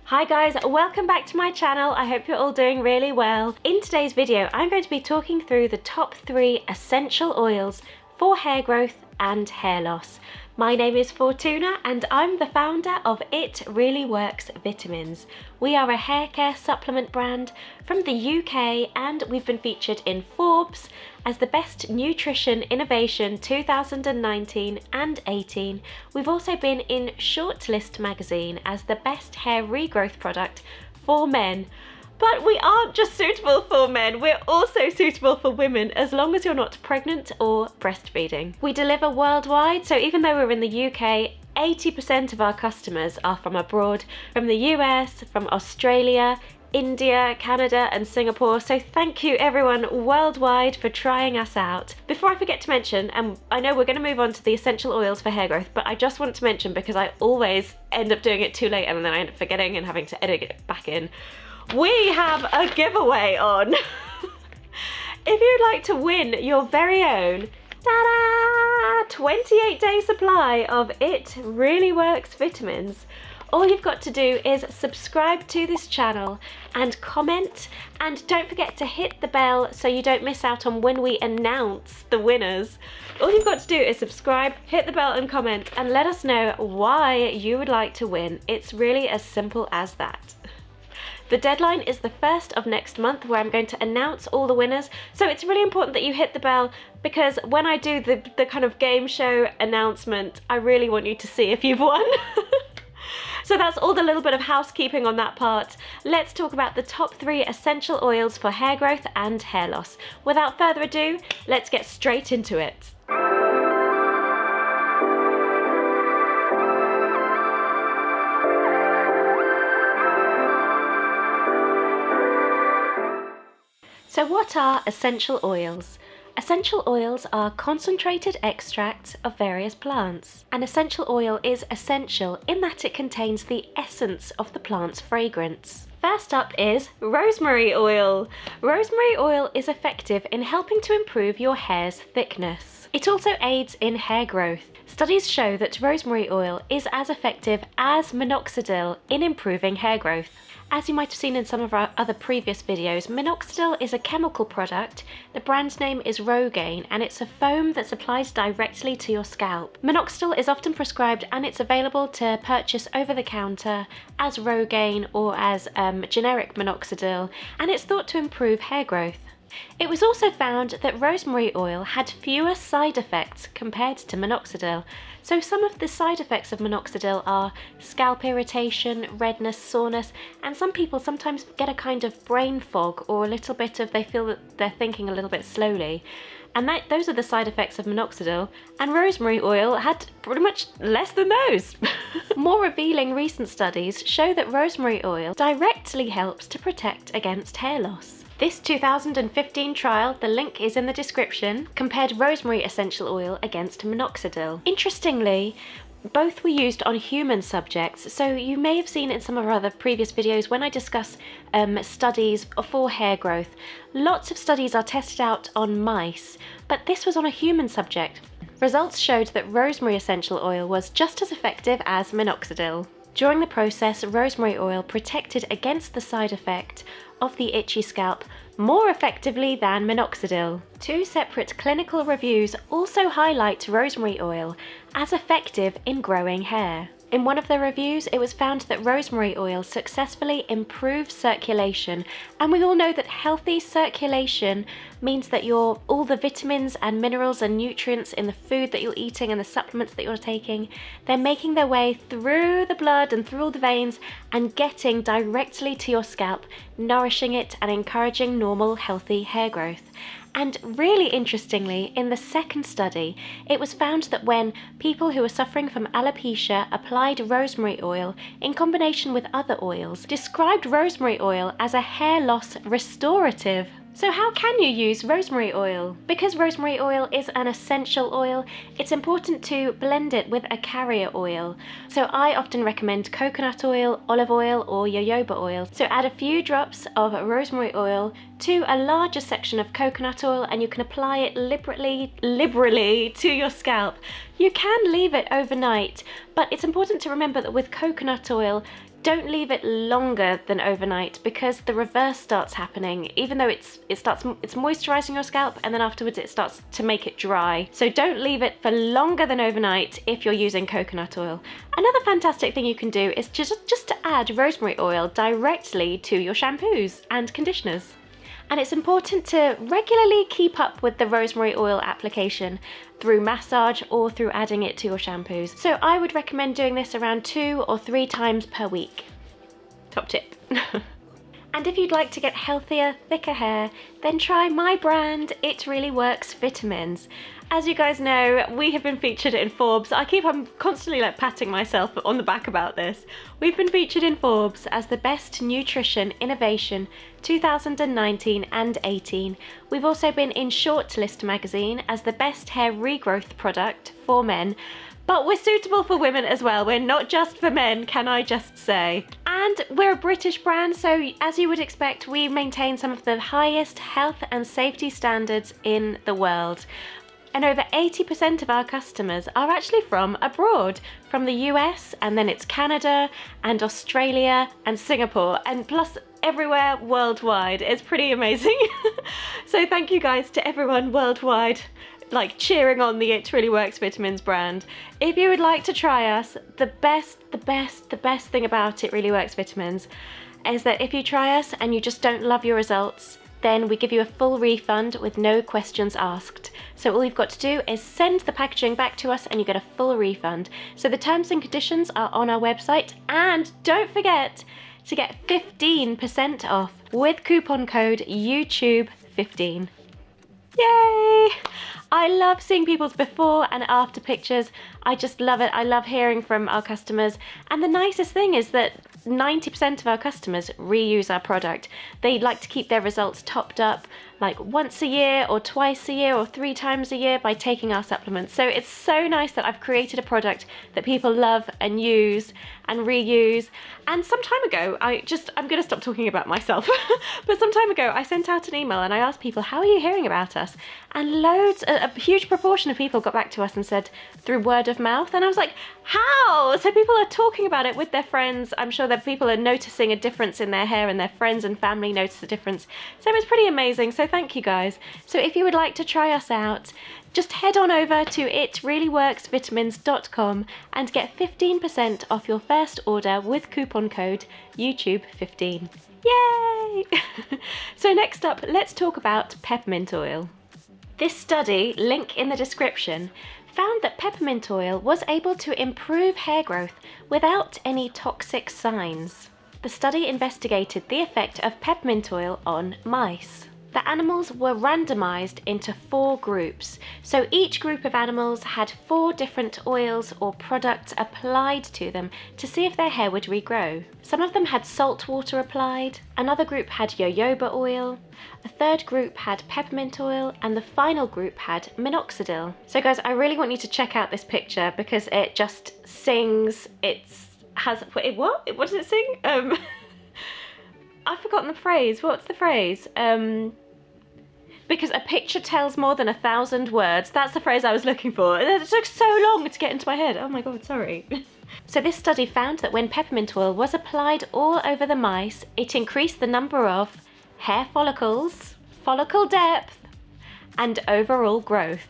Hi guys, welcome back to my channel. I hope you're all doing really well. In today's video, I'm going to be talking through the top 3 essential oils for hair growth and hair loss. My name is Fortuna and I'm the founder of It Really Works Vitamins. We are a hair care supplement brand from the UK and we've been featured in Forbes as the best nutrition innovation 2019 and 18. We've also been in Shortlist Magazine as the best hair regrowth product for men. But we aren't just suitable for men, we're also suitable for women as long as you're not pregnant or breastfeeding. We deliver worldwide, so even though we're in the UK, 80% of our customers are from abroad, from the US, from Australia, India, Canada and Singapore, so thank you everyone worldwide for trying us out. Before I forget to mention, and I know we're going to move on to the essential oils for hair growth, but I just want to mention because I always end up doing it too late and then I end up forgetting and having to edit it back in. We have a giveaway on. If you'd like to win your very own, ta-da, 28-day supply of It Really Works vitamins, all you've got to do is subscribe to this channel and comment, and don't forget to hit the bell so you don't miss out on when we announce the winners. All you've got to do is subscribe, hit the bell and comment and let us know why you would like to win. It's really as simple as that. The deadline is the 1st of next month where I'm going to announce all the winners. So it's really important that you hit the bell because when I do the kind of game show announcement, I really want you to see if you've won. So that's all the little bit of housekeeping on that part. Let's talk about the top 3 essential oils for hair growth and hair loss. Without further ado, let's get straight into it. So what are essential oils? Essential oils are concentrated extracts of various plants. An essential oil is essential in that it contains the essence of the plant's fragrance. First up is rosemary oil. Rosemary oil is effective in helping to improve your hair's thickness. It also aids in hair growth. Studies show that rosemary oil is as effective as minoxidil in improving hair growth. As you might have seen in some of our other previous videos, minoxidil is a chemical product. The brand name is Rogaine and it's a foam that's applied directly to your scalp. Minoxidil is often prescribed and it's available to purchase over the counter as Rogaine or as generic minoxidil, and it's thought to improve hair growth. It was also found that rosemary oil had fewer side effects compared to minoxidil. So some of the side effects of minoxidil are scalp irritation, redness, soreness, and some people sometimes get a kind of brain fog or a little bit of they feel that they're thinking a little bit slowly. And those are the side effects of minoxidil, and rosemary oil had pretty much less than those. More revealing recent studies show that rosemary oil directly helps to protect against hair loss. This 2015 trial, the link is in the description, compared rosemary essential oil against minoxidil. Interestingly, both were used on human subjects, so you may have seen in some of our other previous videos when I discuss studies for hair growth. Lots of studies are tested out on mice, but this was on a human subject. Results showed that rosemary essential oil was just as effective as minoxidil. During the process, rosemary oil protected against the side effect of the itchy scalp more effectively than minoxidil. 2 separate clinical reviews also highlight rosemary oil as effective in growing hair. In one of the reviews, it was found that rosemary oil successfully improves circulation, and we all know that healthy circulation means that all the vitamins and minerals and nutrients in the food that you're eating and the supplements that you're taking, they're making their way through the blood and through all the veins and getting directly to your scalp, nourishing it and encouraging normal, healthy hair growth. And really interestingly, in the second study, it was found that when people who were suffering from alopecia applied rosemary oil in combination with other oils, described rosemary oil as a hair loss restorative. So how can you use rosemary oil? Because rosemary oil is an essential oil, it's important to blend it with a carrier oil. So I often recommend coconut oil, olive oil or jojoba oil. So add a few drops of rosemary oil to a larger section of coconut oil and you can apply it liberally to your scalp. You can leave it overnight, but it's important to remember that with coconut oil, Don't leave it longer than overnight because the reverse starts happening. Even though it's moisturizing your scalp, and then afterwards it starts to make it dry. So don't leave it for longer than overnight if you're using coconut oil. Another fantastic thing you can do is just to add rosemary oil directly to your shampoos and conditioners. And it's important to regularly keep up with the rosemary oil application through massage or through adding it to your shampoos. So I would recommend doing this around 2 or 3 times per week. Top tip. And if you'd like to get healthier, thicker hair, then try my brand, It Really Works Vitamins. As you guys know, we have been featured in Forbes. I'm constantly like patting myself on the back about this. We've been featured in Forbes as the best nutrition innovation 2019 and 18. We've also been in Shortlist Magazine as the best hair regrowth product for men. But we're suitable for women as well. We're not just for men, can I just say. And we're a British brand, so as you would expect, we maintain some of the highest health and safety standards in the world. And over 80% of our customers are actually from abroad, from the US, and then it's Canada and Australia and Singapore, and plus everywhere worldwide. It's pretty amazing. So thank you guys to everyone worldwide, like cheering on the It Really Works Vitamins brand. If you would like to try us, the best thing about It Really Works Vitamins is that if you try us and you just don't love your results, then we give you a full refund with no questions asked. So all you've got to do is send the packaging back to us and you get a full refund. So the terms and conditions are on our website, and don't forget to get 15% off with coupon code YouTube15. Yay! I love seeing people's before and after pictures. I just love it. I love hearing from our customers. And the nicest thing is that 90% of our customers reuse our product. They like to keep their results topped up like once a year or twice a year or 3 times a year by taking our supplements. So it's so nice that I've created a product that people love and use and reuse. And some time ago, I'm going to stop talking about myself, but some time ago I sent out an email and I asked people, how are you hearing about us? And a huge proportion of people got back to us and said through word of mouth. And I was like, how? So people are talking about it with their friends. I'm sure that people are noticing a difference in their hair and their friends and family notice the difference. So it's pretty amazing. So thank you guys. So if you would like to try us out, just head on over to itreallyworksvitamins.com and get 15% off your first order with coupon code YouTube15. Yay! So next up, let's talk about peppermint oil. This study, link in the description, found that peppermint oil was able to improve hair growth without any toxic signs. The study investigated the effect of peppermint oil on mice. The animals were randomized into 4 groups, so each group of animals had 4 different oils or products applied to them to see if their hair would regrow. Some of them had salt water applied, another group had jojoba oil, a third group had peppermint oil, and the final group had minoxidil. So guys, I really want you to check out this picture because it just sings. What does it sing? I've forgotten the phrase. What's the phrase? Because a picture tells more than 1,000 words. That's the phrase I was looking for. It took so long to get into my head. Oh my god, sorry. So this study found that when peppermint oil was applied all over the mice, it increased the number of hair follicles, follicle depth, and overall growth.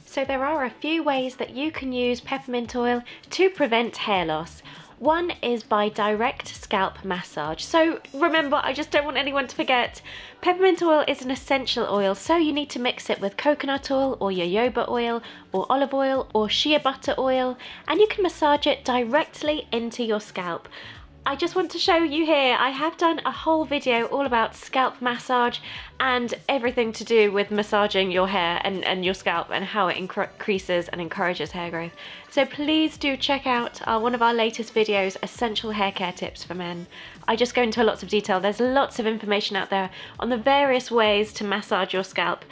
So there are a few ways that you can use peppermint oil to prevent hair loss. One is by direct scalp massage. So remember, I just don't want anyone to forget, peppermint oil is an essential oil, so you need to mix it with coconut oil or jojoba oil or olive oil or shea butter oil, and you can massage it directly into your scalp. I just want to show you here, I have done a whole video all about scalp massage and everything to do with massaging your hair and your scalp and how it increases and encourages hair growth. So please do check out one of our latest videos, Essential Hair Care Tips for Men. I just go into lots of detail. There's lots of information out there on the various ways to massage your scalp.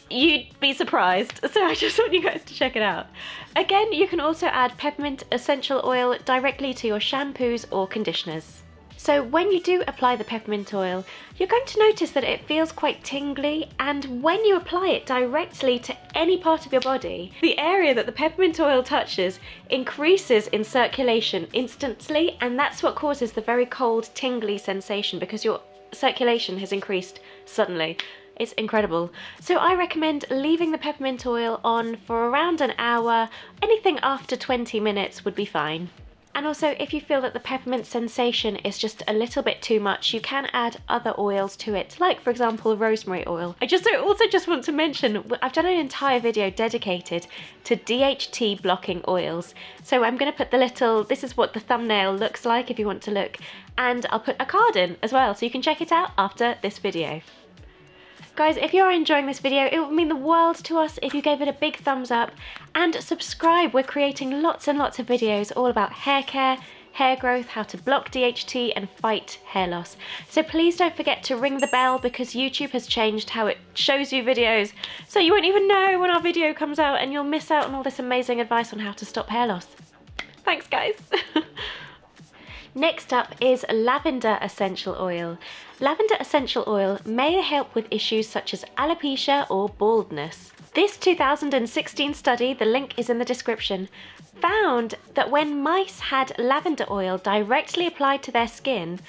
You'd be surprised, so I just want you guys to check it out. Again, you can also add peppermint essential oil directly to your shampoos or conditioners. So when you do apply the peppermint oil, you're going to notice that it feels quite tingly, and when you apply it directly to any part of your body, the area that the peppermint oil touches increases in circulation instantly, and that's what causes the very cold, tingly sensation, because your circulation has increased suddenly. It's incredible. So I recommend leaving the peppermint oil on for around an hour. Anything after 20 minutes would be fine. And also, if you feel that the peppermint sensation is just a little bit too much, you can add other oils to it, like for example rosemary oil. I also just want to mention, I've done an entire video dedicated to DHT blocking oils. So I'm going to put this is what the thumbnail looks like if you want to look, and I'll put a card in as well, so you can check it out after this video. Guys, if you're enjoying this video, it would mean the world to us if you gave it a big thumbs up and subscribe. We're creating lots and lots of videos all about hair care, hair growth, how to block DHT and fight hair loss. So please don't forget to ring the bell, because YouTube has changed how it shows you videos. So you won't even know when our video comes out, and you'll miss out on all this amazing advice on how to stop hair loss. Thanks, guys. Next up is Lavender Essential Oil. Lavender Essential Oil may help with issues such as alopecia or baldness. This 2016 study, the link is in the description, found that when mice had lavender oil directly applied to their skin,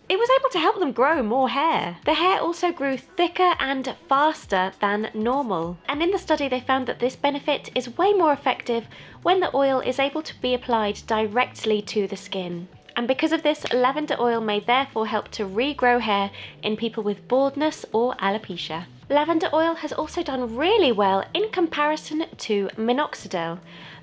it was able to help them grow more hair. The hair also grew thicker and faster than normal. And in the study they found that this benefit is way more effective when the oil is able to be applied directly to the skin. And because of this, lavender oil may therefore help to regrow hair in people with baldness or alopecia. Lavender oil has also done really well in comparison to minoxidil.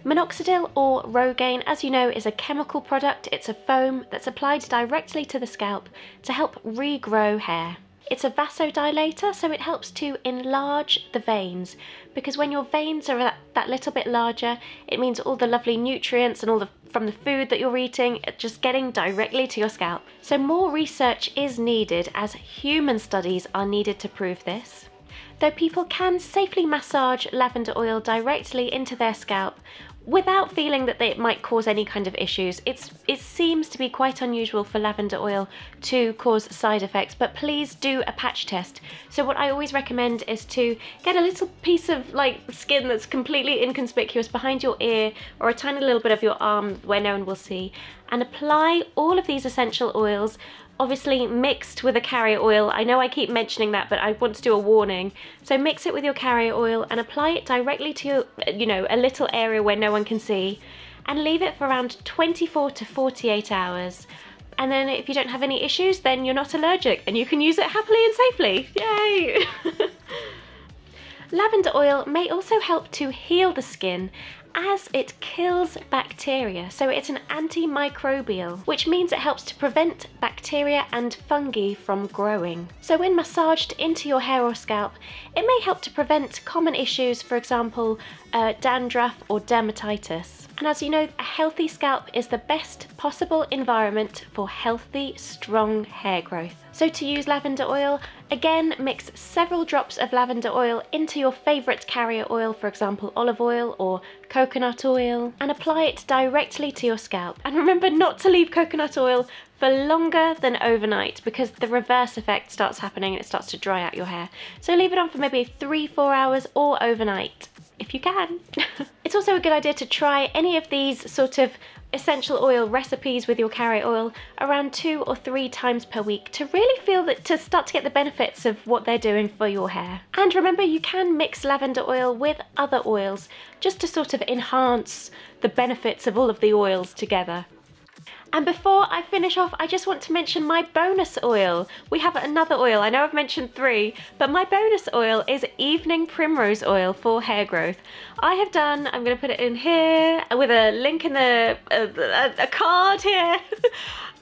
Minoxidil, or Rogaine, as you know, is a chemical product. It's a foam that's applied directly to the scalp to help regrow hair. It's a vasodilator, so it helps to enlarge the veins, because when your veins are that little bit larger, it means all the lovely nutrients and from the food that you're eating just getting directly to your scalp. So more research is needed, as human studies are needed to prove this. Though people can safely massage lavender oil directly into their scalp without feeling that it might cause any kind of issues. It seems to be quite unusual for lavender oil to cause side effects, but please do a patch test. So what I always recommend is to get a little piece of skin that's completely inconspicuous behind your ear, or a tiny little bit of your arm where no one will see, and apply all of these essential oils, obviously mixed with a carrier oil. I know I keep mentioning that, but I want to do a warning. So mix it with your carrier oil and apply it directly to, a little area where no one can see, and leave it for around 24 to 48 hours. And then if you don't have any issues, then you're not allergic and you can use it happily and safely. Yay! Lavender oil may also help to heal the skin, as it kills bacteria. So it's an antimicrobial, which means it helps to prevent bacteria and fungi from growing. So when massaged into your hair or scalp, it may help to prevent common issues, for example, dandruff or dermatitis. And as you know, a healthy scalp is the best possible environment for healthy, strong hair growth. So to use lavender oil, again, mix several drops of lavender oil into your favourite carrier oil, for example olive oil or coconut oil, and apply it directly to your scalp. And remember not to leave coconut oil for longer than overnight, because the reverse effect starts happening and it starts to dry out your hair. So leave it on for maybe 3-4 hours or overnight, if you can. It's also a good idea to try any of these sort of essential oil recipes with your carrier oil around 2 or 3 times per week to really feel that, to start to get the benefits of what they're doing for your hair. And remember, you can mix lavender oil with other oils just to sort of enhance the benefits of all of the oils together. And before I finish off, I just want to mention my bonus oil. We have another oil. I know I've mentioned 3, but my bonus oil is evening primrose oil for hair growth. I'm going to put it in here with a link in a card here.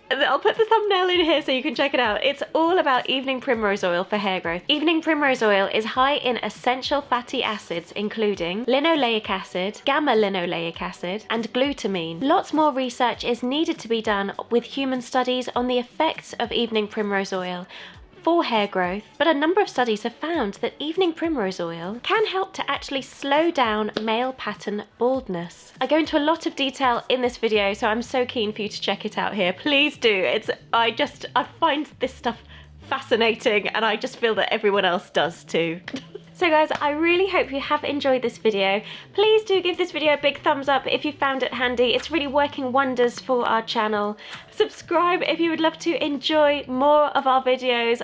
I'll put the thumbnail in here so you can check it out. It's all about evening primrose oil for hair growth. Evening primrose oil is high in essential fatty acids, including linoleic acid, gamma-linoleic acid, and glutamine. Lots more research is needed to be done with human studies on the effects of evening primrose oil for hair growth, but a number of studies have found that evening primrose oil can help to actually slow down male pattern baldness. I go into a lot of detail in this video, so I'm so keen for you to check it out here. Please do. I find this stuff fascinating, and I just feel that everyone else does too. So guys, I really hope you have enjoyed this video. Please do give this video a big thumbs up if you found it handy. It's really working wonders for our channel. Subscribe if you would love to enjoy more of our videos.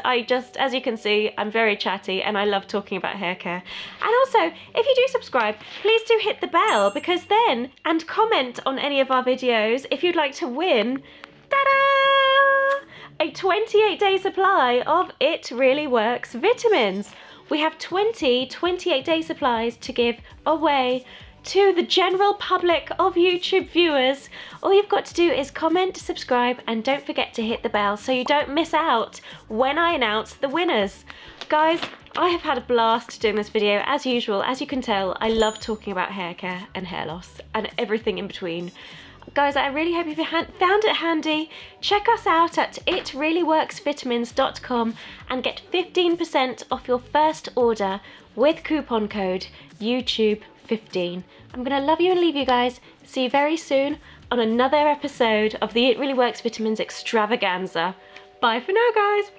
As you can see, I'm very chatty and I love talking about hair care. And also, if you do subscribe, please do hit the bell, because then, and comment on any of our videos if you'd like to win, ta-da! A 28-day supply of It Really Works vitamins. We have 20 28-day supplies to give away to the general public of YouTube viewers. All you've got to do is comment, subscribe, and don't forget to hit the bell so you don't miss out when I announce the winners. Guys, I have had a blast doing this video as usual. As you can tell, I love talking about hair care and hair loss and everything in between. Guys, I really hope you found it handy. Check us out at itreallyworksvitamins.com and get 15% off your first order with coupon code YouTube15. I'm gonna love you and leave you guys. See you very soon on another episode of the It Really Works Vitamins extravaganza. Bye for now, guys.